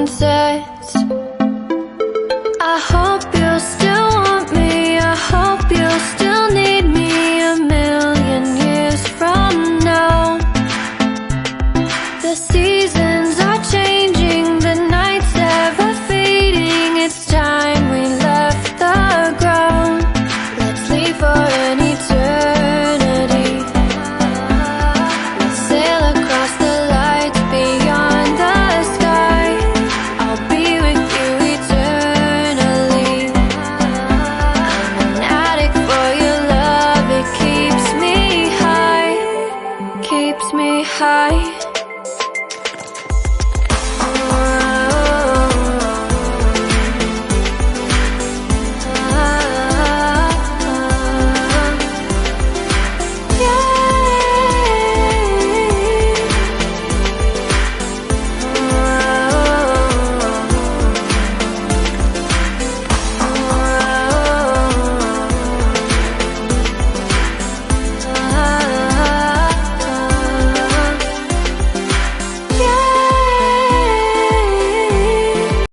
sunsets. I hope you'll still want me, I hope you'll still need me 1,000,000 years from now. The seasons are changing, the nights ever fading. It's time we left the ground. Let's leave for an eternity. We'll sail across the lights beyond the sky. I'll be with you eternally. I'm an addict for your love, it keeps me high, keeps me high.